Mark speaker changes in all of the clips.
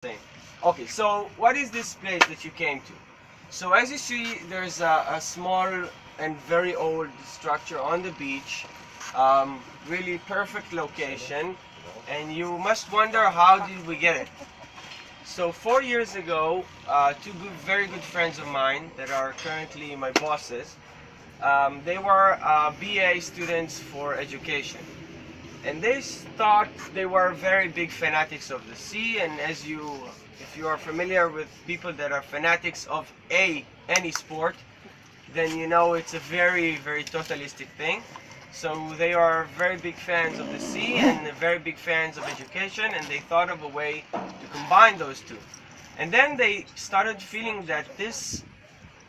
Speaker 1: thing. Okay, so what is this place that you came to? So as you see, there's a small and very old structure on the beach, really perfect location, and you must wonder how did we get it. So 4 years ago, two very good friends of mine that are currently my bosses, they were BA students for education. And they thought they were very big fanatics of the sea, and if you are familiar with people that are fanatics of any sport, then you know it's a very, very totalistic thing. So they are very big fans of the sea and very big fans of education, and they thought of a way to combine those two. And then they started feeling that this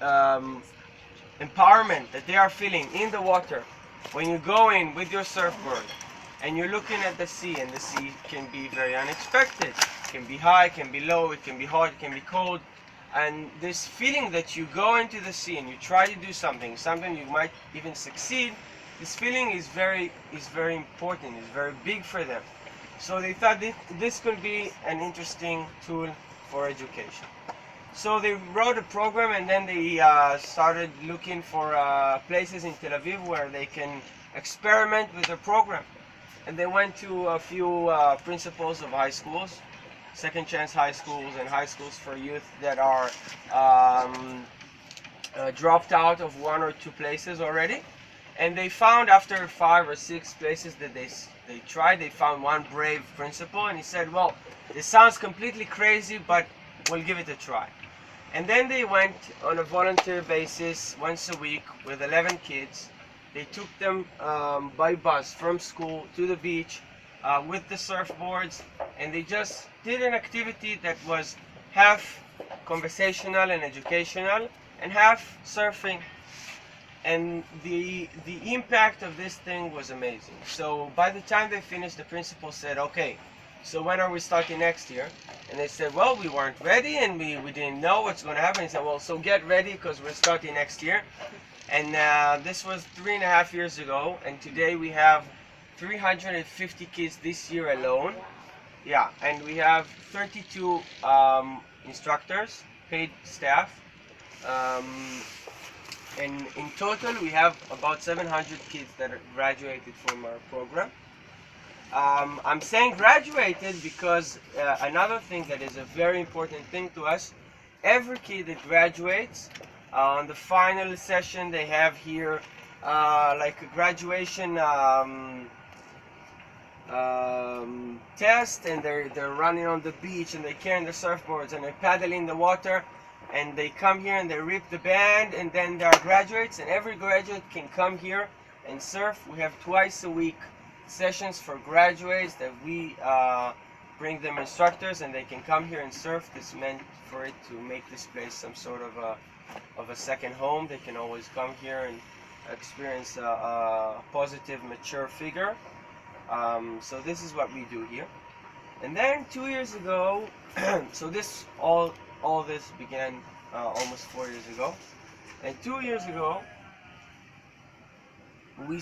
Speaker 1: empowerment that they are feeling in the water, when you go in with your surfboard, and you're looking at the sea, and the sea can be very unexpected. It can be high, it can be low, it can be hot, it can be cold. And this feeling that you go into the sea and you try to do something you might even succeed, this feeling is very important, it's very big for them. So they thought this could be an interesting tool for education. So they wrote a program, and then they started looking for places in Tel Aviv where they can experiment with the program. And they went to a few principals of high schools, second chance high schools, and high schools for youth that are dropped out of one or two places already. And they found, after 5 or 6 places that they tried, they found one brave principal, and he said, well, this sounds completely crazy, but we'll give it a try. And then they went on a volunteer basis once a week with 11 kids. They took them by bus from school to the beach with the surfboards, and they just did an activity that was half conversational and educational and half surfing. And the impact of this thing was amazing. So by the time they finished, the principal said, okay, so when are we starting next year? And they said, well, we weren't ready and we didn't know what's going to happen. He said, well, so get ready, because we're starting next year. And this was 3.5 years ago, and today we have 350 kids this year alone. Yeah, and we have 32 instructors, paid staff. And in total, we have about 700 kids that are graduated from our program. I'm saying graduated because another thing that is a very important thing to us, every kid that graduates, on the final session they have here like a graduation test, and they're running on the beach, and they're carrying their surfboards, and they're paddling the water, and they come here and they rip the band, and then there are graduates, and every graduate can come here and surf. We have twice a week sessions for graduates that we bring them instructors, and they can come here and surf. This meant for it to make this place some sort of a second home. They can always come here and experience a positive, mature figure. So this is what we do here. And then 2 years ago, so this all this began almost 4 years ago. And 2 years ago, we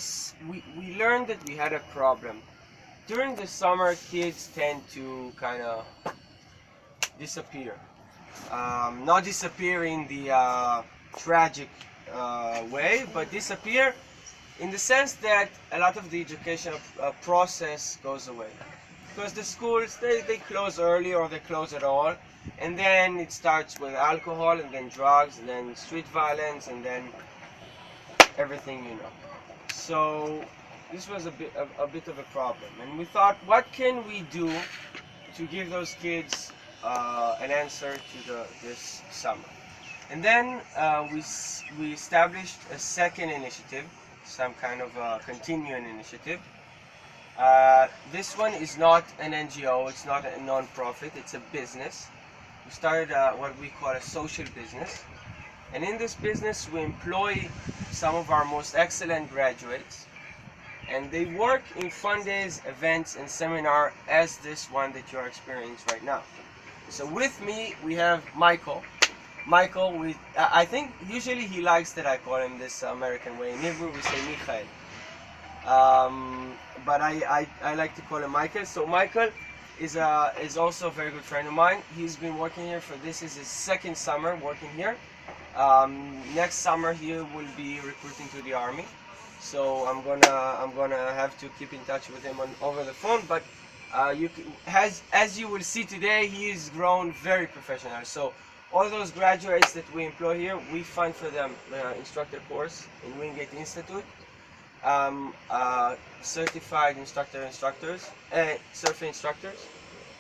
Speaker 1: learned that we had a problem. During the summer, kids tend to kind of disappear. Not disappear in the tragic way, but disappear in the sense that a lot of the educational process goes away. Because the schools, they close early, or they close at all, and then it starts with alcohol, and then drugs, and then street violence, and then everything you know. So this was a bit of a problem, and we thought, what can we do to give those kids an answer to this summer? And then we established a second initiative, some kind of a continuing initiative. This one is not an NGO, it's not a non-profit, it's a business. We started what we call a social business. And in this business, we employ some of our most excellent graduates, and they work in fun days, events, and seminar as this one that you're experiencing right now. So with me, we have Michael. Michael, I think usually he likes that I call him this American way. In Hebrew, we say Michael. But I like to call him Michael. So Michael is also a very good friend of mine. He's been working here for this is his second summer working here. Next summer he will be recruiting to the army, so I'm gonna have to keep in touch with him over the phone. But as you will see today, he is grown very professional. So all those graduates that we employ here, we fund for them instructor course in Wingate Institute. Certified instructors, surfing instructors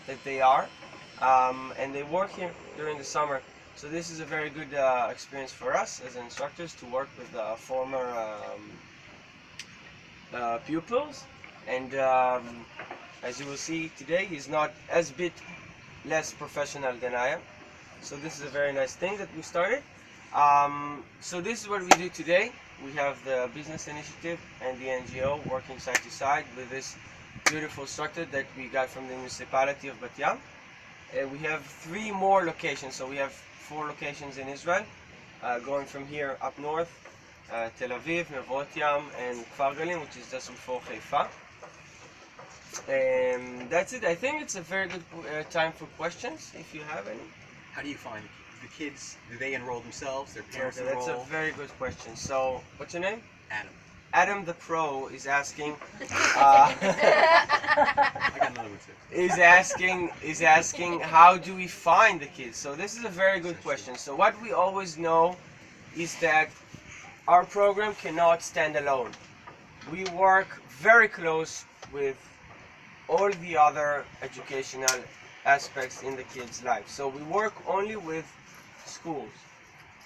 Speaker 1: that they are, and they work here during the summer. So this is a very good experience for us as instructors to work with former pupils. And as you will see today, he's not as bit less professional than I am. So this is a very nice thing that we started. So this is what we do today. We have the business initiative and the NGO working side to side with this beautiful structure that we got from the municipality of Bat Yam. We have 3 more locations, so we have 4 locations in Israel, going from here up north, Tel Aviv, Mevot Yam, and Kfar Galim, which is just before Haifa. And that's it. I think it's a very good time for questions, if you have any.
Speaker 2: How do you find the kids? Do they enroll themselves? Their parents enroll?
Speaker 1: That's a very good question. So, what's your name?
Speaker 2: Adam.
Speaker 1: Adam the Pro is asking.
Speaker 2: I got another one too.
Speaker 1: Is asking how do we find the kids? So this is a very good question. So what we always know is that our program cannot stand alone. We work very close with all the other educational aspects in the kids' life. So we work only with schools.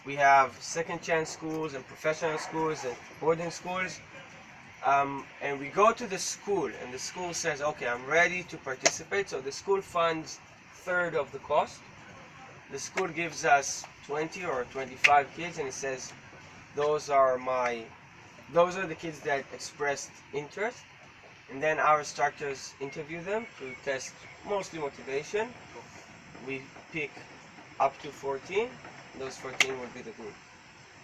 Speaker 1: We have second chance schools and professional schools and boarding schools. And we go to the school and the school says, okay, I'm ready to participate. So the school funds 1/3 of the cost. The school gives us 20 or 25 kids and it says, those are the kids that expressed interest. And then our instructors interview them to test mostly motivation. We pick up to 14. Those 14 will be the group.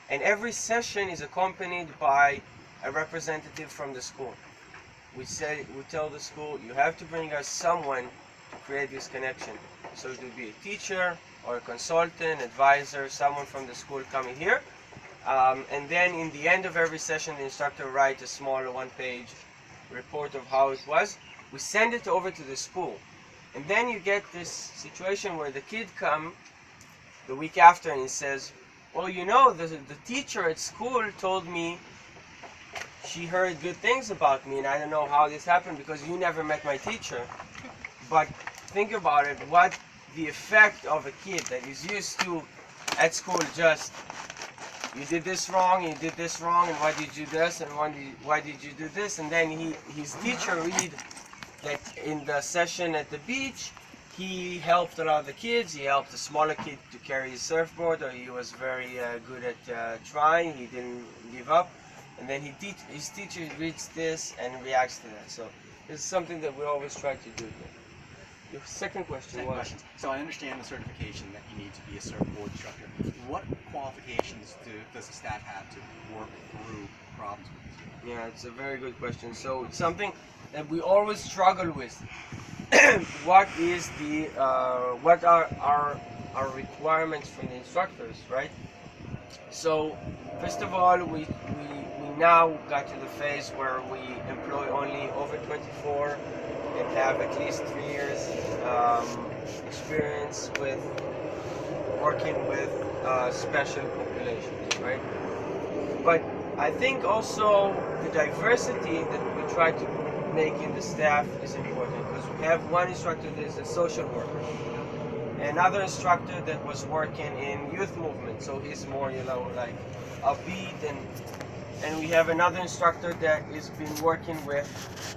Speaker 1: And every session is accompanied by a representative from the school. We tell the school, you have to bring us someone to create this connection. So it will be a teacher or a consultant, advisor, someone from the school coming here. And then in the end of every session, the instructor writes a small 1-page report of how it was. We send it over to the school. And then you get this situation where the kid comes the week after and he says, well, you know, the teacher at school told me she heard good things about me, and I don't know how this happened because you never met my teacher. But think about it, what the effect of a kid that is used to at school just, you did this wrong, you did this wrong, and why did you do this, and why did you do this, and then his teacher read that in the session at the beach, he helped a lot of the kids. He helped a smaller kid to carry his surfboard, or he was very good at trying. He didn't give up. And then his teacher reads this and reacts to that. So this is something that we always try to do here. Your second question was?
Speaker 2: So I understand the certification that you need to be a surfboard instructor. What qualifications does the staff have to work through problems with this?
Speaker 1: Yeah, it's a very good question. So it's something that we always struggle with. What are our requirements from the instructors, right? So first of all, we now got to the phase where we employ only over 24 and have at least 3 years experience with working with special populations, right? But I think also the diversity that we try to make in the staff is important, because we have one instructor that is a social worker, another instructor that was working in youth movement, so he's more, you know, like upbeat, and we have another instructor that has been working with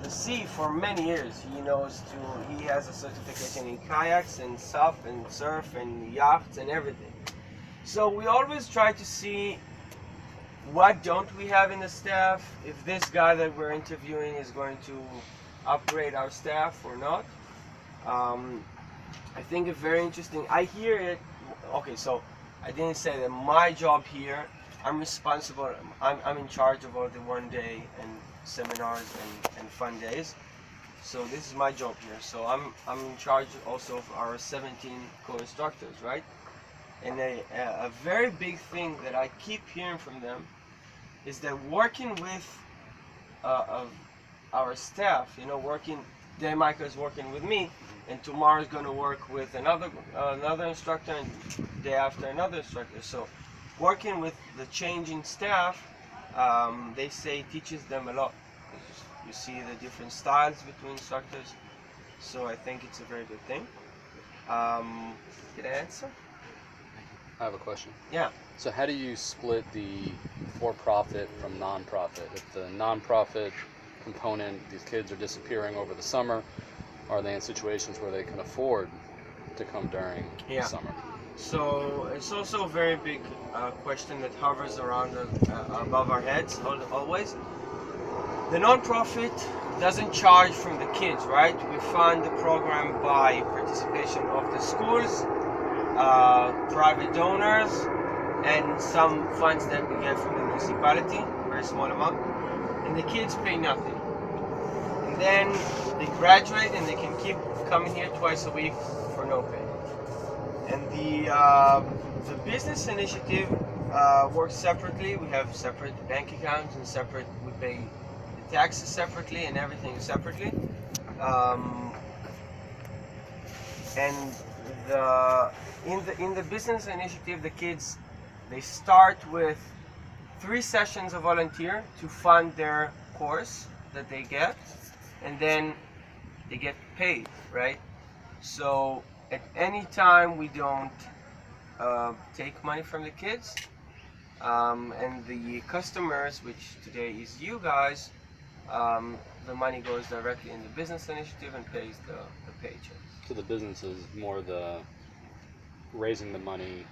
Speaker 1: the sea for many years. He has a certification in kayaks and SUP and surf and yachts and everything. So we always try to see what don't we have in the staff, if this guy that we're interviewing is going to upgrade our staff or not. I think it's very interesting. I hear it. Okay, so I didn't say that my job here, I'm responsible, I'm in charge of all the one-day and seminars and fun days. So this is my job here. So I'm in charge also of our 17 co-instructors, right? And a very big thing that I keep hearing from them is that working with our staff, you know, today Micah is working with me, and tomorrow is going to work with another instructor, and the day after another instructor. So working with the changing staff, they say teaches them a lot. You see the different styles between instructors, so I think it's a very good thing. Did I answer?
Speaker 3: I have a question.
Speaker 1: Yeah.
Speaker 3: So how do you split the for-profit from non-profit? If the non-profit component, these kids are disappearing over the summer, are they in situations where they can afford to come during the summer?
Speaker 1: So it's also a very big question that hovers around above our heads always. The non-profit doesn't charge from the kids, right? We fund the program by participation of the schools, private donors, and some funds that we get from the municipality, very small amount. And the kids pay nothing. And then they graduate and they can keep coming here twice a week for no pay. And the business initiative works separately. We have separate bank accounts and separate. We pay the taxes separately and everything separately. And in the business initiative, the kids, they start with 3 sessions of volunteer to fund their course that they get, and then they get paid, right? So at any time we don't take money from the kids, and the customers, which today is you guys, the money goes directly in the business initiative and pays the paychecks.
Speaker 3: So the business is more the raising the money,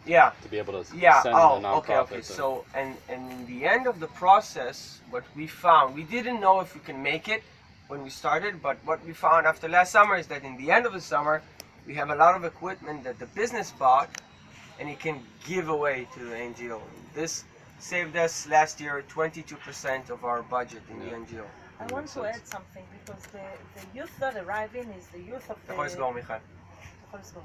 Speaker 1: yeah,
Speaker 3: to be able to send
Speaker 1: yeah.
Speaker 3: the
Speaker 1: Oh,
Speaker 3: nonprofit.
Speaker 1: okay. So and in the end of the process, what we found, we didn't know if we can make it when we started, but what we found after last summer is that in the end of the summer, we have a lot of equipment that the business bought, and it can give away to the NGO. This saved us last year 22% of our budget in the NGO.
Speaker 4: I want to add something, because the youth that arrive in is the youth of the...
Speaker 1: אתה יכול לסגור, מיכל.
Speaker 4: אתה יכול לסגור.